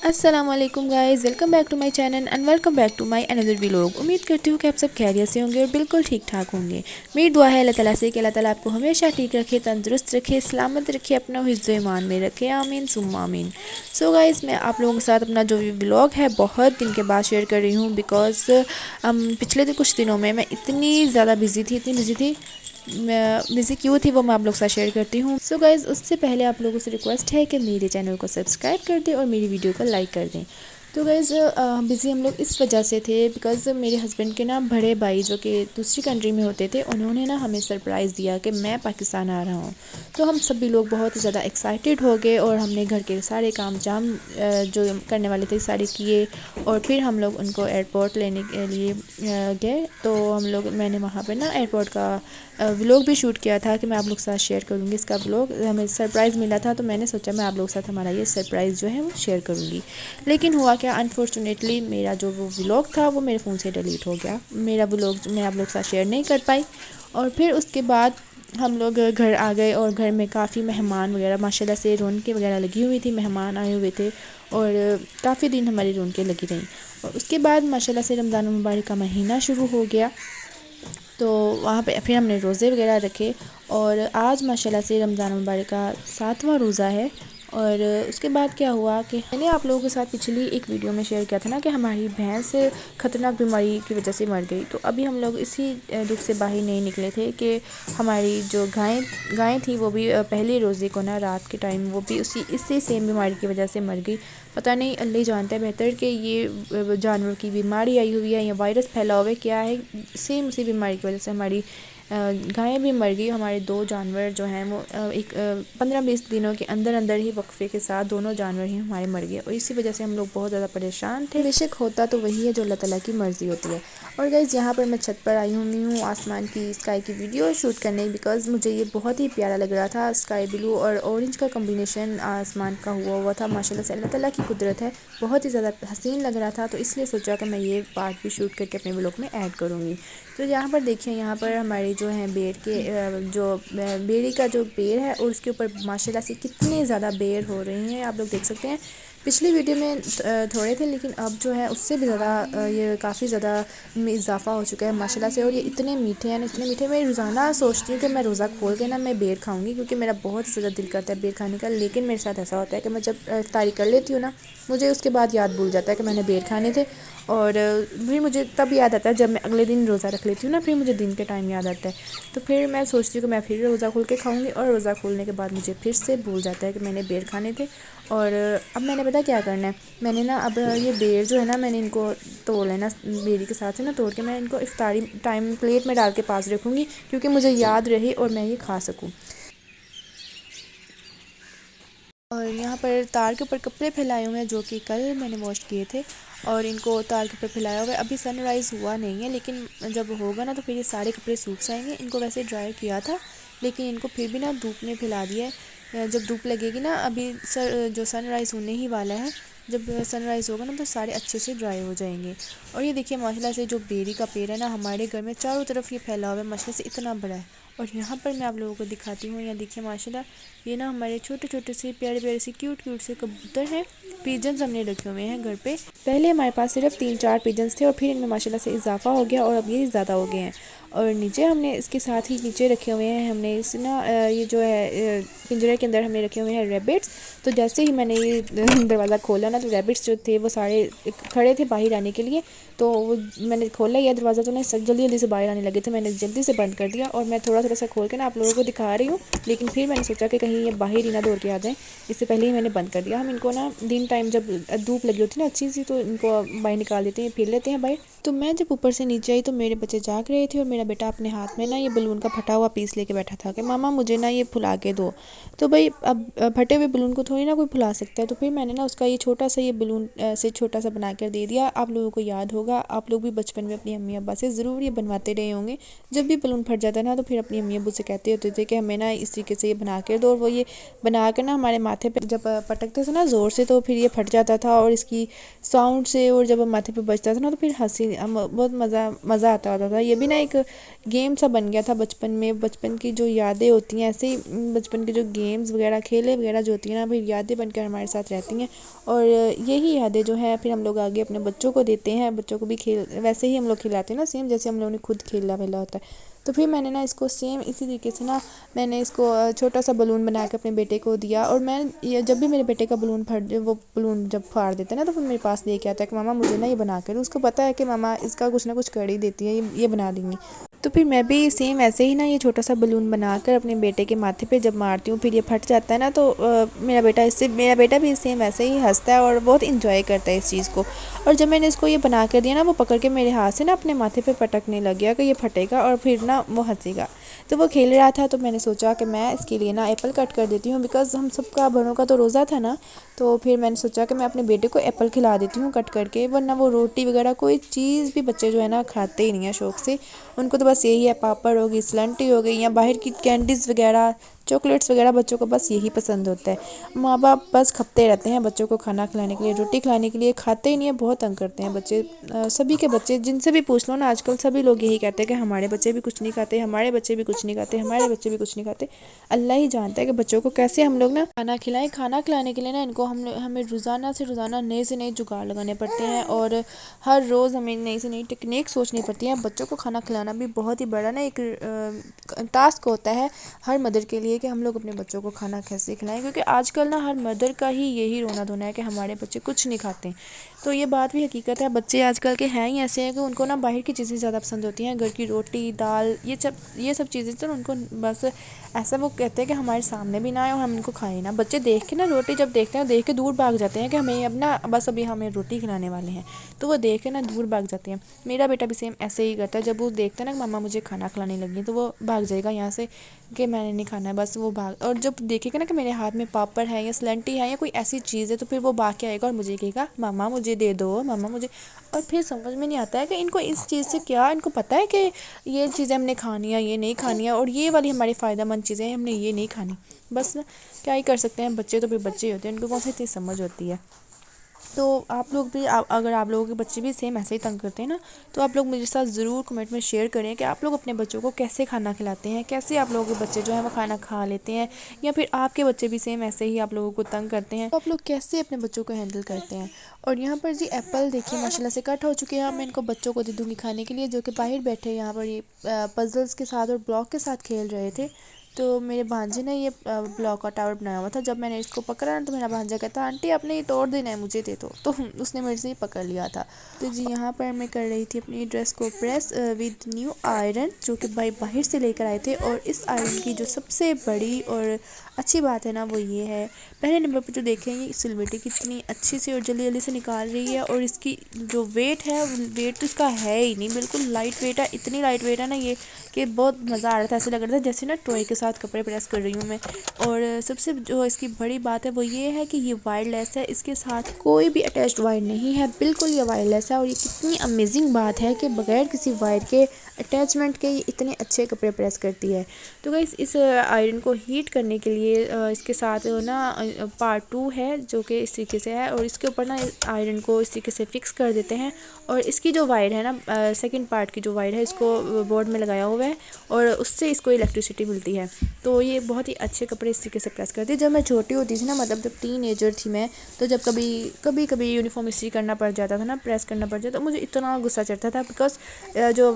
अस्सलाम वालेकुम guys, welcome back to my channel and welcome back to my another vlog. उम्मीद करती हूँ कि आप सब खैरियत से होंगे और बिल्कुल ठीक ठाक होंगे। मेरी दुआ है अल्लाह ताला से कि अल्लाह ताला आपको हमेशा ठीक रखे, तंदुरुस्त रखे, सलामत रखे, अपना हिफ्ज़ ईमान में रखे। आमीन सुम्मा आमीन। सो गाइस, मैं आप लोगों के साथ अपना जो व्लॉग है बहुत दिन के बाद शेयर कर रही हूँ बिकॉज पिछले कुछ दिनों में मैं इतनी ज़्यादा बिज़ी थी। मैं बिज़ी क्यों थी वो मैं आप लोग के साथ शेयर करती हूँ। सो गाइज़, उससे पहले आप लोगों से रिक्वेस्ट है कि मेरे चैनल को सब्सक्राइब कर दें और मेरी वीडियो को लाइक कर दें। तो गाइज़, बिज़ी हम लोग इस वजह से थे बिकॉज़ मेरे हस्बैंड के ना बड़े भाई जो कि दूसरी कंट्री में होते थे, उन्होंने ना हमें सरप्राइज़ दिया कि मैं पाकिस्तान आ रहा हूँ। तो हम सभी लोग बहुत ज़्यादा एक्साइटेड हो गए और हमने घर के सारे काम जाम जो करने वाले थे सारे किए और फिर हम लोग उनको एयरपोर्ट लेने के लिए गए। तो मैंने वहाँ पर ना एयरपोर्ट का व्लॉग भी शूट किया था कि मैं आप लोग के साथ शेयर करूँगी। इसका व्लॉग हमें सरप्राइज़ मिला था तो मैंने सोचा मैं आप लोग के साथ हमारा ये सरप्राइज़ जो है वो शेयर करूँगी। लेकिन हुआ क्या, अनफॉर्चुनेटली मेरा जो वो व्लॉग था वो मेरे फ़ोन से डिलीट हो गया। मेरा व्लॉग मैं आप लोग के साथ शेयर नहीं कर पाई। और फिर उसके बाद हम लोग घर आ गए और घर में काफ़ी मेहमान वगैरह माशाल्लाह से रौनकें वगैरह लगी हुई थी, मेहमान आए हुए थे और काफ़ी दिन हमारी रौनकें लगी रहीं। और उसके बाद माशाल्लाह से रमज़ान मुबारक का महीना शुरू हो गया। तो वहाँ पे फिर हमने रोज़े वगैरह रखे और आज माशाल्लाह से रमज़ान मुबारक का 7वां रोज़ा है। और उसके बाद क्या हुआ कि मैंने आप लोगों के साथ पिछली एक वीडियो में शेयर किया था ना कि हमारी भैंस ख़तरनाक बीमारी की वजह से मर गई। तो अभी हम लोग इसी दुख से बाहर नहीं निकले थे कि हमारी जो गाय थी वो भी पहले रोज़े को ना रात के टाइम वो भी इसी सेम बीमारी की वजह से मर गई। पता नहीं, अल्लाह ही जानता है बेहतर कि ये जानवर की बीमारी आई हुई है या वायरस फैला हुआ है क्या है। सेम उसी बीमारी की वजह से हमारी गायें भी मर गई। हमारे दो जानवर जो हैं वो 15-20 दिनों के अंदर अंदर ही वक्फे के साथ दोनों जानवर ही हमारे मर गए और इसी वजह से हम लोग बहुत ज़्यादा परेशान थे। बेशक होता तो वही है जो अल्लाह ताला की मर्ज़ी होती है। और गाइज़, यहाँ पर मैं छत पर आई हूँ आसमान की स्काई की वीडियो शूट करने बिकॉज़ मुझे ये बहुत ही प्यारा लग रहा था। स्काई ब्लू और ऑरेंज का कम्बिनेशन आसमान का हुआ था। माशाल्लाह से अल्लाह ताला की कुदरत है, बहुत ही ज़्यादा हसीन लग रहा था। तो इसलिए सोचा कि मैं ये पार्ट भी शूट करके अपने व्लॉग में ऐड करूँगी। तो यहाँ पर देखिए, यहाँ पर हमारी जो है बेरी का जो पेड़ है और उसके ऊपर माशाल्लाह से कितने ज़्यादा बेर हो रहे हैं आप लोग देख सकते हैं। पिछली वीडियो में थोड़े थे लेकिन अब जो है उससे भी ज़्यादा ये काफ़ी ज़्यादा में इजाफा हो चुका है माशाल्लाह से। और ये इतने मीठे हैं ना, इतने मीठे। मैं रोज़ाना सोचती हूँ कि मैं रोज़ा खोल के ना मैं बेर खाऊंगी क्योंकि मेरा बहुत ज़्यादा दिल करता है बेर खाने का। लेकिन मेरे साथ ऐसा होता है कि मैं जब इफ्तारी कर लेती हूँ ना, मुझे उसके बाद याद भूल जाता है कि मैंने बेर खाने थे। और फिर मुझे तब याद आता है जब मैं अगले दिन रोज़ा रख लेती हूँ ना, फिर मुझे दिन के टाइम याद आता है। तो फिर मैं सोचती हूँ कि मैं फिर रोज़ा खोल के खाऊंगी और रोज़ा खोलने के बाद मुझे फिर से भूल जाता है कि मैंने बेर खाने थे। और अब मैंने पता क्या करना है, मैंने ना अब ये बेर जो है ना मैंने इनको तोड़ लेना, बेरी के साथ से ना तोड़ के मैं इनको इफ्तारी टाइम प्लेट में डाल के पास रखूँगी क्योंकि मुझे याद रहे और मैं ये खा सकूँ। और यहाँ पर तार के ऊपर कपड़े फैलाए हुए हैं जो कि कल मैंने वॉश किए थे और इनको तार के ऊपर फैलाया हुआ है। अभी सनराइज़ हुआ नहीं है लेकिन जब होगा ना तो फिर ये सारे कपड़े सूख जाएंगे। इनको वैसे ड्राई किया था लेकिन इनको फिर भी ना धूप में फैला दिया है। जब धूप लगेगी ना, अभी जो सनराइज़ होने ही वाला है, जब सनराइज़ होगा ना तो सारे अच्छे से ड्राई हो जाएंगे। और ये देखिए माशाल्लाह से जो बेरी का पेड़ है ना हमारे घर में चारों तरफ ये फैला हुआ है, माशाल्लाह से इतना बड़ा है। और यहाँ पर मैं आप लोगों को दिखाती हूँ, यहाँ देखिए माशाल्लाह ये ना हमारे छोटे छोटे से प्यारे प्यारे से क्यूट क्यूट से कबूतर हैं। पिजन्स हमने रखे हुए हैं घर पे। पहले हमारे पास सिर्फ 3-4 पिजन्स थे और फिर इनमें माशाल्लाह से इजाफा हो गया और अब ये ज़्यादा हो गए हैं। और नीचे हमने इसके साथ ही नीचे रखे हुए हैं हमने इस ना ये जो है पिंजरे के अंदर हमने रखे हुए हैं रैबिट्स। तो जैसे ही मैंने ये दरवाज़ा खोला ना तो रैबिट्स जो थे वो सारे खड़े थे बाहर आने के लिए। तो वो मैंने खोला यह दरवाज़ा तो नहीं, जल्दी जल्दी से बाहर आने लगे थे। मैंने जल्दी से बंद कर दिया और मैं थोड़ा थोड़ा सा खोल के ना आप लोगों को दिखा रही हूँ। लेकिन फिर मैंने सोचा कि कहीं ये बाहर ही ना दौड़ के आ जाएँ, इससे पहले ही मैंने बंद कर दिया। हम इनको ना दिन टाइम जब धूप लगी होती है ना अच्छी सी तो इनको बाहर निकाल देते हैं, फिर लेते हैं बाहर। तो मैं जब ऊपर से नीचे आई तो मेरे बच्चे जाग रहे थे और मेरा बेटा अपने हाथ में ना ये बलून का फटा हुआ पीस लेके बैठा था कि मामा मुझे ना ये फुला के दो। तो भाई अब फटे हुए बलून को थोड़ी ना कोई फुला सकता है। तो फिर मैंने ना उसका ये छोटा सा ये बलून से छोटा सा बना कर दे दिया। आप लोगों को याद होगा, आप लोग भी बचपन में अपनी अम्मी अब्बा से ज़रूर ये बनवाते रहे होंगे। जब भी बलून फट जाता है ना तो फिर अपनी अम्मी अब्बू से कहते होते थे कि हमें ना इस तरीके से ये बना कर दो। और वो ये बना कर ना हमारे माथे पे जब पटकते थे ना ज़ोर से तो फिर ये फट जाता था और इसकी साउंड से और जब माथे पे बजता था ना तो फिर हंसी बहुत मज़ा आता होता था। ये भी ना एक गेम सा बन गया था बचपन में। बचपन की जो यादें होती हैं ऐसे ही बचपन के जो गेम्स वगैरह खेले वगैरह जो होती हैं ना, फिर यादें बनकर हमारे साथ रहती हैं। और यही यादें जो है फिर हम लोग आगे अपने बच्चों को देते हैं। बच्चों को भी खेल वैसे ही हम लोग खिलाते हैं ना, सेम जैसे हम लोगों ने खुद खेला वेला होता है। तो फिर मैंने ना इसको सेम इसी तरीके से ना मैंने इसको छोटा सा बलून बना के अपने बेटे को दिया। और मैं ये जब भी मेरे बेटे का बलून फट वो बलून जब फाड़ देता है ना, तो फिर मेरे पास लेके आता है कि मामा मुझे ना ये बना कर। उसको पता है कि मामा इसका कुछ ना कुछ कर ही देती है, ये बना देंगी। तो फिर मैं भी सेम ऐसे ही ना ये छोटा सा बलून बनाकर अपने बेटे के माथे पे जब मारती हूँ, फिर ये फट जाता है ना, तो मेरा बेटा भी सेम ऐसे ही हंसता है और बहुत इंजॉय करता है इस चीज़ को। और जब मैंने इसको ये बना कर दिया ना, वो पकड़ के मेरे हाथ से ना अपने माथे पे पटकने लग गया कि ये फटेगा और फिर ना वो हंसेगा। तो वो खेल रहा था, तो मैंने सोचा कि मैं इसके लिए ना एप्पल कट कर देती हूँ, बिकॉज़ हम सबका बड़ों का तो रोज़ा था ना। तो फिर मैंने सोचा कि मैं अपने बेटे को एप्पल खिला देती हूँ कट करके, वरना वो रोटी वगैरह कोई चीज़ भी बच्चे जो है ना खाते ही नहीं है शौक़ से। उनको तो बस यही है, पापड़ हो गई, स्लंटी हो गई, या बाहर की कैंडीज़ वगैरह, चॉकलेट्स वगैरह, बच्चों को बस यही पसंद होता है। माँ बाप बस खपते रहते हैं बच्चों को खाना खिलाने के लिए, रोटी खिलाने के लिए, खाते ही नहीं है, बहुत तंग करते हैं बच्चे। सभी के बच्चे जिनसे भी पूछ लो ना, आजकल सभी लोग यही कहते हैं कि हमारे बच्चे भी कुछ नहीं खाते, हमारे बच्चे भी कुछ नहीं खाते, हमारे बच्चे भी कुछ नहीं खाते। अल्लाह ही जानता है कि बच्चों को कैसे हम लोग ना खाना खिलाएं। खाना खिलाने के लिए ना इनको हमें रोज़ाना से रोज़ाना नए से नए जुगाड़ लगाने पड़ते हैं, और हर रोज़ हमें नई से नई टेक्निक सोचनी पड़ती है। बच्चों को खाना खिलाना भी बहुत ही बड़ा ना एक टास्क होता है हर मदर के लिए, कि हम लोग अपने बच्चों को खाना कैसे खिलाएं, क्योंकि आजकल ना हर मदर का ही यही रोना धोना है कि हमारे बच्चे कुछ नहीं खाते। तो ये बात भी हकीकत है, बच्चे आजकल के हैं ही ऐसे हैं कि उनको ना बाहर की चीज़ें ज़्यादा पसंद होती हैं, घर की रोटी दाल ये सब चीज़ें तो उनको बस ऐसा वो कहते हैं कि हमारे सामने भी ना आए और हम इनको खाएं ना। बच्चे देख के ना रोटी जब देखते हैं, देख के दूर भाग जाते हैं कि हमें अब ना बस अभी हमें रोटी खिलाने वाले हैं, तो वो देख के ना दूर भाग जाते हैं। मेरा बेटा भी सेम ऐसे ही करता है, जब वो देखता है ना कि मामा मुझे खाना खिलाने लगी, तो वो भाग जाएगा यहाँ से कि मैंने नहीं खाना है, बस वो भाग। और जब देखेगा ना कि मेरे हाथ में पापड़ है या स्लंटी है या कोई ऐसी चीज़ है, तो फिर वो भाग के आएगा और मुझे कहेगा मामा मुझे दे दो, मामा मुझे। और फिर समझ में नहीं आता है कि इनको इस चीज़ से क्या, इनको पता है कि ये चीज़ें हमने खानी है, ये नहीं खानी है, और ये वाली हमारी फ़ायदेमंद चीज़ें हमने ये नहीं खानी। बस ना क्या ही कर सकते हैं, बच्चे तो फिर बच्चे ही होते हैं, उनको कौन सी इतनी समझ होती है। तो आप लोग भी अगर आप लोगों के बच्चे भी सेम ऐसे ही तंग करते हैं ना, तो आप लोग मेरे साथ ज़रूर कमेंट में शेयर करें कि आप लोग अपने बच्चों को कैसे खाना खिलाते हैं, कैसे आप लोगों के बच्चे जो है वो खाना खा लेते हैं, या फिर आपके बच्चे भी सेम ऐसे ही आप लोगों को तंग करते हैं, तो आप लोग कैसे अपने बच्चों को हैंडल करते हैं। और यहाँ पर जी एप्पल देखिए माशाल्लाह से कट हो चुके हैं। मैं इनको बच्चों को दे दूँगी खाने के लिए, जो कि बाहर बैठे यहाँ पर ये पजल्स के साथ और ब्लॉक के साथ खेल रहे थे। तो मेरे भांजे ने ये ब्लॉक का टावर बनाया हुआ था, जब मैंने इसको पकड़ा ना, तो मेरा भांजा कहता आंटी आपने ये तोड़ देना है, मुझे दे दो। तो उसने मेरे से ही पकड़ लिया था। तो जी यहाँ पर मैं कर रही थी अपनी ड्रेस को प्रेस विद न्यू आयरन, जो कि भाई बाहर से लेकर आए थे। और इस आयरन की जो सबसे बड़ी और अच्छी बात है ना, वो ये है, पहले नंबर पर जो देखेंगे सिलवटी कितनी अच्छी से और जल्दी जल्दी से निकाल रही है। और इसकी जो वेट है, वेट तो इसका है ही नहीं, बिल्कुल लाइट वेट है, इतनी लाइट वेट है ना ये कि बहुत मज़ा आ रहा था। ऐसे लग रहा था जैसे ना टॉय के साथ कपड़े प्रेस कर रही हूँ मैं। और सबसे जो इसकी बड़ी बात है वो ये है कि ये वायरलेस है, इसके साथ कोई भी अटैच्ड वायर नहीं है, बिल्कुल ये वायरलेस है। और ये कितनी अमेजिंग बात है कि बगैर किसी वायर के अटैचमेंट के ये इतने अच्छे कपड़े प्रेस करती है। तो गाइस इस आयरन को हीट करने के लिए इसके साथ ना पार्ट 2 है, जो कि इस तरीके से है, और इसके ऊपर ना आयरन को इस तरीके से फिक्स कर देते हैं। और इसकी जो वायर है ना, सेकंड पार्ट की जो वायर है, इसको बोर्ड में लगाया हुआ है, और उससे इसको इलेक्ट्रिसिटी मिलती है। तो ये बहुत ही अच्छे कपड़े इस तरीके से प्रेस करती है। जब मैं छोटी होती थी ना, मतलब जब टीनेजर थी मैं, तो जब कभी यूनिफॉर्म इस्त्री करना पड़ जाता था ना, प्रेस करना पड़ जाता, तो मुझे इतना गुस्सा चढ़ता था, बिकॉज जो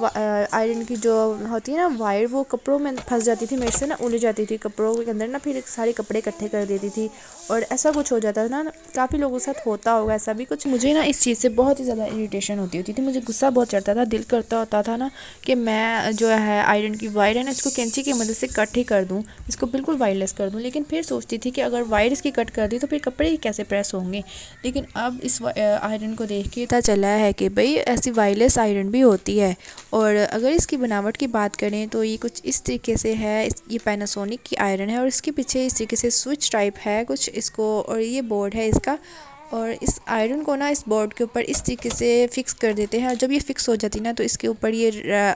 आयरन की जो होती है ना वायर, वो कपड़ों में फंस जाती थी, मेरे से ना उलझ जाती थी कपड़ों के अंदर ना, फिर सारे कपड़े इकट्ठे कर देती थी, और ऐसा कुछ हो जाता था ना। काफ़ी लोगों के साथ होता होगा ऐसा भी कुछ। मुझे ना इस चीज़ से बहुत ही ज़्यादा इरिटेशन होती थी, मुझे गुस्सा बहुत चढ़ता था, दिल करता होता था ना कि मैं जो है आयरन की वायर है ना, इसको कैंची की मदद से कट ही कर दूँ, इसको बिल्कुल वायरलेस कर दूँ। लेकिन फिर सोचती थी कि अगर वायर इसकी कट कर दी तो फिर कपड़े ही कैसे प्रेस होंगे। लेकिन अब इस आयरन को देख के पता चला है कि भाई ऐसी वायरलेस आयरन भी होती है। और अगर इसकी बनावट की बात करें तो ये कुछ इस तरीके से है। ये पैनासोनिक की आयरन है, और इसके पीछे इस तरीके से स्विच टाइप है कुछ इसको, और ये बोर्ड है इसका। और इस आयरन को ना इस बोर्ड के ऊपर इस तरीके से फिक्स कर देते हैं। और जब ये फिक्स हो जाती है ना तो इसके ऊपर ये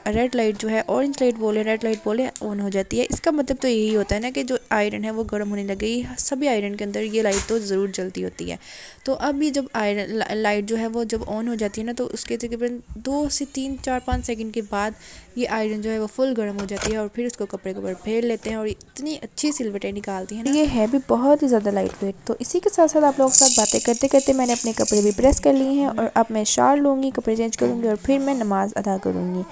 रेड लाइट जो है, ऑरेंज लाइट बोले रेड लाइट बोले, ऑन हो जाती है। इसका मतलब तो यही होता है ना कि जो आयरन है वो गर्म होने लगी। सभी आयरन के अंदर ये लाइट तो ज़रूर जलती होती है। तो अब ये जब आयरन लाइट जो है वो जब ऑन हो जाती है ना तो उसके तकरीबन 2 से 3 4 5 सेकंड के बाद ये आयरन जो है वो फुल गर्म हो जाती है। और फिर उसको कपड़े के ऊपर फेर लेते हैं और इतनी अच्छी सिलवटें निकालती हैं ना। ये है भी बहुत ही ज़्यादा लाइट वेट। तो इसी के साथ साथ आप लोगों के साथ बातें करते करते मैंने अपने कपड़े भी प्रेस कर लिए हैं और अब मैं शार लूँगी, कपड़े चेंज करूँगी और फिर मैं नमाज़ अदा करूँगी।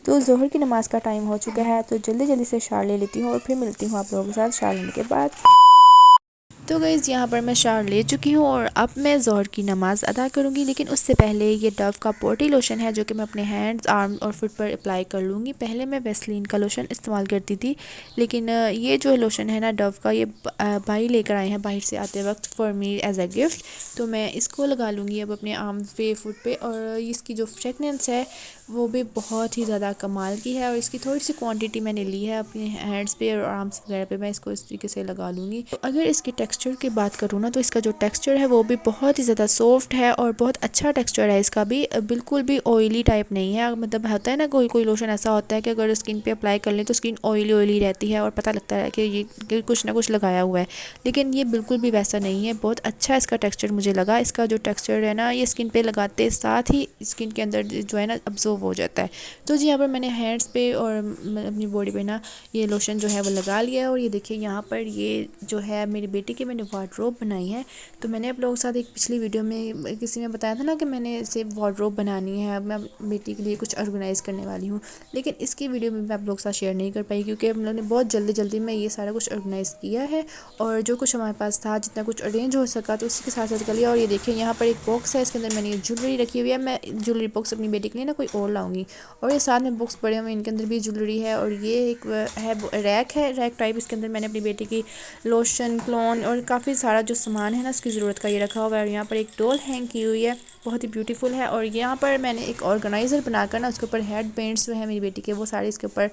तो ज़ोहर की नमाज़ का टाइम हो चुका है, तो जल्दी जल्दी से शार ले लेती हूँ और फिर मिलती हूँ आप लोगों के साथ शार लेने के बाद। तो गाइज़ यहाँ पर मैं शार ले चुकी हूँ और अब मैं ज़ोहर की नमाज़ अदा करूँगी। लेकिन उससे पहले ये डव का पॉटी लोशन है जो कि मैं अपने हैंड्स, आर्म और फुट पर अप्लाई कर लूँगी। पहले मैं वेस्लीन का लोशन इस्तेमाल करती थी, लेकिन ये जो लोशन है ना डव का, ये भाई लेकर आए हैं बाहर से आते वक्त for me as a gift. तो मैं इसको लगा लूँगी अब अपने आर्म्स पे, फुट पे। और इसकी जो फ्रेगनेंस है वो भी बहुत ही ज़्यादा कमाल की है। और इसकी थोड़ी सी क्वांटिटी मैंने ली है अपने हैंड्स पे और आर्म्स वगैरह पे। मैं इसको इस तरीके से लगा लूँगी। तो अगर इसके टेक्सचर की बात करूँ ना तो इसका जो टेक्सचर है वो भी बहुत ही ज़्यादा सॉफ्ट है और बहुत अच्छा टेक्सचर है इसका भी। बिल्कुल भी ऑयली टाइप नहीं है। मतलब होता है ना कोई कोई लोशन ऐसा होता है कि अगर स्किन पे अप्लाई कर लें तो स्किन ऑयली रहती है और पता लगता है कि ये कुछ ना कुछ लगाया हुआ है। लेकिन ये बिल्कुल भी वैसा नहीं है। बहुत अच्छा इसका टेक्सचर मुझे लगा। इसका जो टेक्सचर है ना ये स्किन पे लगाते साथ ही स्किन के अंदर जो है ना अब्जॉर्ब हो जाता है। तो जी यहाँ पर मैंने हैंड्स पे और अपनी बॉडी पे ना ये लोशन जो है वो लगा लिया है। और ये देखिए यहाँ पर ये जो है मेरी बेटी की मैंने वार्डरोब बनाई है। तो मैंने आप लोगों के साथ एक पिछली वीडियो में किसी ने बताया था ना कि मैंने इसे वार्डरोब बनानी है, मैं बेटी के लिए कुछ ऑर्गेनाइज़ करने वाली हूँ। लेकिन इसकी वीडियो में मैं आप लोगों के साथ शेयर नहीं कर पाई क्योंकि हम लोगों ने बहुत जल्दी में ये सारा कुछ ऑर्गेनाइज़ किया है। और जो कुछ हमारे पास था, जितना कुछ अरेंज हो सका तो उसी के साथ साथ कर लिया। और ये देखिए यहाँ पर एक बॉक्स है, इसके अंदर मैंने ये ज्वेलरी रखी हुई है। मैं ज्वेलरी बॉक्स अपनी बेटी के लिए ना कोई और लाऊंगी। और ये साथ में बुक्स पड़े हुए, इनके अंदर भी ज्वेलरी है। और ये एक है रैक टाइप, इसके अंदर मैंने अपनी बेटी की लोशन, क्लोन और काफ़ी सारा जो सामान है ना उसकी ज़रूरत का ये रखा हुआ है। और यहाँ पर एक डॉल हैंग की हुई है, बहुत ही ब्यूटीफुल है। और यहाँ पर मैंने एक ऑर्गेनाइज़र बनाकर ना उसके ऊपर हेड बैंड्स जो है मेरी बेटी के वो सारे इसके ऊपर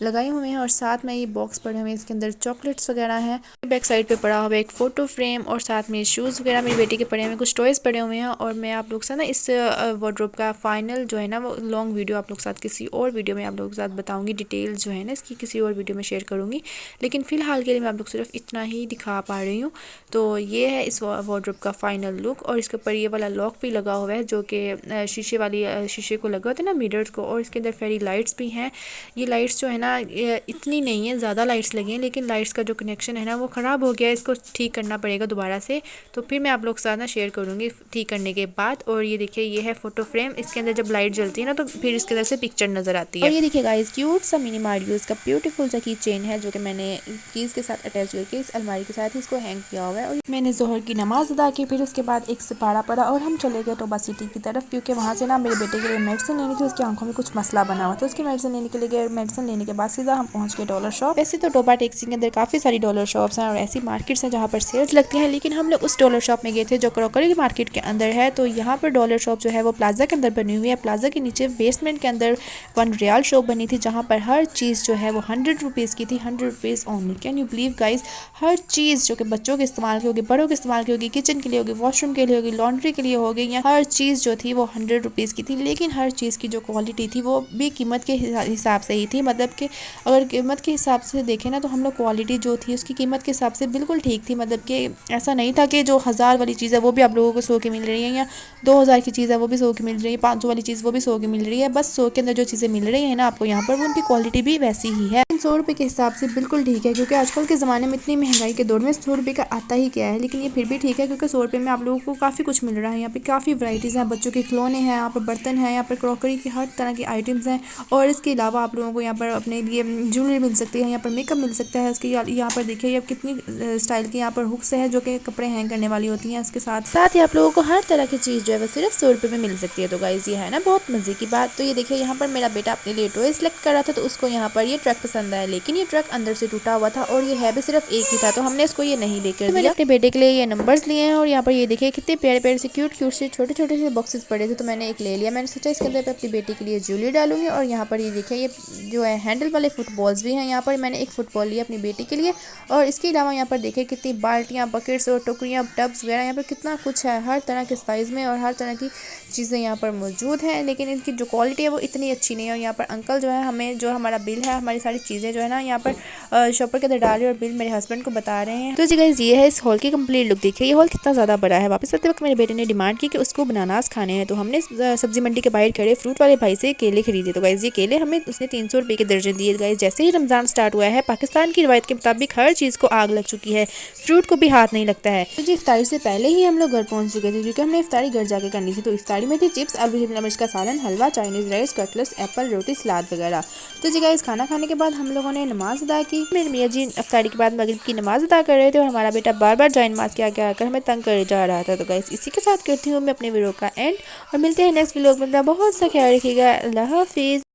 लगाए हुए हैं। और साथ में ये बॉक्स पड़े हुए हैं, इसके अंदर चॉकलेट्स वगैरह हैं। बैक साइड पे पड़ा हुआ है एक फ़ोटो फ्रेम और साथ में शूज़ वगैरह मेरी बेटी के पड़े हुए हैं, कुछ टॉयज़ पड़े हुए हैं। और मैं आप लोग से ना इस वार्डरोब का फाइनल जो है ना वो लॉन्ग वीडियो आप लोग के साथ किसी और वीडियो में आप लोगों के साथ बताऊंगी। डिटेल्स जो है ना इसकी किसी और वीडियो में शेयर करूँगी। लेकिन फ़िलहाल के लिए मैं आप लोग सिर्फ इतना ही दिखा पा रही हूँ। तो ये है इस वार्डरोब का फाइनल लुक। और इसके ऊपर ये वाला लॉक भी लगा हुआ है जो कि शीशे को लगा होता है ना, मिरर्स को। और इसके अंदर फेरी लाइट्स भी हैं। ये लाइट्स जो है ना इतनी नहीं है, ज़्यादा लाइट्स लगी हैं, लेकिन लाइट्स का जो कनेक्शन है ना वो ख़राब हो गया है, इसको ठीक करना पड़ेगा दोबारा से। तो फिर मैं आप लोग के साथ ना शेयर करूँगी ठीक करने के बाद। और ये देखिए ये है फ़ोटो फ्रेम, इसके अंदर जब लाइट जलती है ना तो फिर इसके अंदर से पिक्चर नज़र आती है। और ये देखिए गाइस क्यूट सा मिनी मारियोस का ब्यूटीफुल सा की चेन है जो कि मैंने कीज़ के साथ अटैच करके इस अलमारी के साथ ही इसको हैंग किया हुआ है। और मैंने ज़ोहर की नमाज़ अदा की, फिर उसके बाद एक सिपारा पड़ा और हम चले गए टोबा सिटी की तरफ क्योंकि वहाँ से ना मेरे बेटे के लिए मेडिसिन लेनी थी। उसकी आंखों में कुछ मसला बना हुआ था, उसकी मेडिसिन लेने के लिए गए। मेडिसिन लेने के बाद सीधा हम पहुँच गए डॉलर शॉप। वैसे तो टोबा टैक्सी के अंदर काफ़ी सारी डॉलर शॉप्स हैं और ऐसी मार्केट्स हैं जहाँ पर सेल्स लगती हैं, लेकिन हम लोग उस डॉलर शॉप में गए थे जो क्रॉकरी की मार्केट के अंदर है। तो यहाँ पर डॉलर शॉप जो है वो प्लाजा के अंदर बनी हुई है। प्लाजा के नीचे बेसमेंट के अंदर 1 रियाल शॉप बनी थी जहाँ पर हर चीज़ जो है वो 100 रुपीज़ की थी, 100 rupees only. Can you believe guys, हर चीज़ जो कि बच्चों के इस्तेमाल की होगी, बड़ों के इस्तेमाल की होगी, किचन के लिए होगी, वॉशरूम के लिए होगी, लॉन्ड्री के लिए होगी, या हर चीज़ जो थी वो 100 रुपीज़ की थी। लेकिन हर चीज़ की जो क्वालिटी थी वो भी कीमत के हिसाब से ही थी। मतलब कि अगर कीमत के हिसाब से देखें ना तो हम लोग क्वालिटी जो थी उसकी कीमत के हिसाब से बिल्कुल ठीक थी। मतलब कि ऐसा नहीं था कि जो 1000 वाली चीज़ है वो भी आप लोगों को 100 की मिल रही है, या 2000 की चीज़ है वो भी 100 की मिल रही है, 500 वाली चीज़ वो भी 100 की मिल रही है। बस 100 के अंदर जो चीज़ें मिल रही है ना आपको यहाँ पर, वो उनकी क्वालिटी भी वैसी ही है। 100 रुपये के हिसाब से बिल्कुल ठीक है, क्योंकि आजकल के ज़माने में इतनी महंगाई के दौर में 100 रुपये का आता ही क्या है। लेकिन ये फिर भी ठीक है क्योंकि 100 रुपये में आप लोगों को काफ़ी कुछ मिल रहा है। यहाँ पे काफ़ी वैरायटीज़ हैं, बच्चों के खिलौने हैं, यहाँ पर बर्तन हैं, यहाँ पर क्रॉकरी की हर तरह की आइटम्स हैं। और इसके अलावा आप लोगों को यहाँ पर अपने लिए ज्वेलरी मिल सकती है, यहाँ पर मेकअप मिल सकता है। इसके यहाँ पर देखिए ये कितनी स्टाइल की यहाँ पर हुक्स है जो कि कपड़े हैंग करने वाली होती हैं। इसके साथ साथ ही आप लोगों को हर तरह की चीज़ जो है वो सिर्फ 100 रुपये में मिल सकती है। तो गाइस ये है ना बहुत मज़े की बात। तो ये देखिए यहाँ पर मेरा बेटा अपने लिए टॉय सेलेक्ट कर रहा था, तो उसको यहाँ पर ये ट्रक पसंद आया, लेकिन ये ट्रक अंदर से टूटा हुआ था और ये है भी सिर्फ एक ही था, तो हमने इसको ये नहीं लेकर दिया। मैंने अपने बेटे के लिए ये नंबर्स लिए हैं। और यहाँ पर ये देखिए कितने प्यारे प्यारे से क्यूट से छोटे छोटे छोटे से बॉक्सेस पड़े थे तो मैंने एक ले लिया। मैंने सोचा इसके अंदर अपनी बेटी के लिए ज्वेलरी डालूंगी। और यहाँ पर ये देखिए ये जो है हैंडल वाले फुटबॉल्स भी हैं। यहाँ पर मैंने एक फुटबॉल लिया अपनी बेटी के लिए। और इसके अलावा यहाँ पर देखिए कितनी बाल्टियाँ, बकेट्स और टोकरियाँ, टब्स वगैरह, यहाँ पर कितना कुछ है हर तरह के साइज़ में और हर तरह की चीज़ें यहाँ पर मौजूद हैं। लेकिन इनकी जो क्वालिटी है वो इतनी अच्छी नहीं है। और यहाँ पर अंकल जो है हमें जो हमारा बिल है, हमारी सारी चीज़ें जो है ना यहाँ पर शॉपर के अंदर डाल रहे और बिल मेरे हस्बैंड को बता रहे हैं। तो जी गाइस ये है इस हॉल की कंप्लीट लुक। देखिए ये हॉल कितना ज़्यादा बड़ा है। वापस आते वक्त मेरे बेटे ने डिमांड की कि उसको बनानास खाने हैं, तो हमने सब्जी मंडी के बाहर खड़े फ्रूट वाले भाई से केले खरीदे। तो गाइस ये केले हमें उसने 300 रुपये के दर्जन दिए। गाइस जैसे ही रमज़ान स्टार्ट हुआ है, पाकिस्तान की रवायत के मुताबिक हर चीज़ को आग लग चुकी है, फ्रूट को भी हाथ नहीं लगता है। तो जी इफ्तारी से पहले ही हम लोग घर पहुंच चुके थे क्योंकि हमने इफ्तारी घर जाके करनी थी। तो इफ्तारी में थी चिप्स, आलू शिमला मिर्च का सालन, हलवा, चाइनीज़ राइस, कटलेट्स, एप्पल, रोटी, सलाद वगैरह। तो जी गाइस खाना खाने के बाद हम लोगों ने नमाज अदा की। मेरे मियाँ जी इफ्तारी के बाद मगरिब की नमाज अदा कर रहे थे और हमारा बेटा बार बार जाए नमाज के आगे आकर हमें तंग करे जा रहा था। तो गाइस इसी के साथ करती हूँ मैं अपने वीडियो का एंड और मिलते हैं नेक्स्ट व्लॉग में। बहुत सा ख्याल रखिएगा। अल्लाह हाफिज़।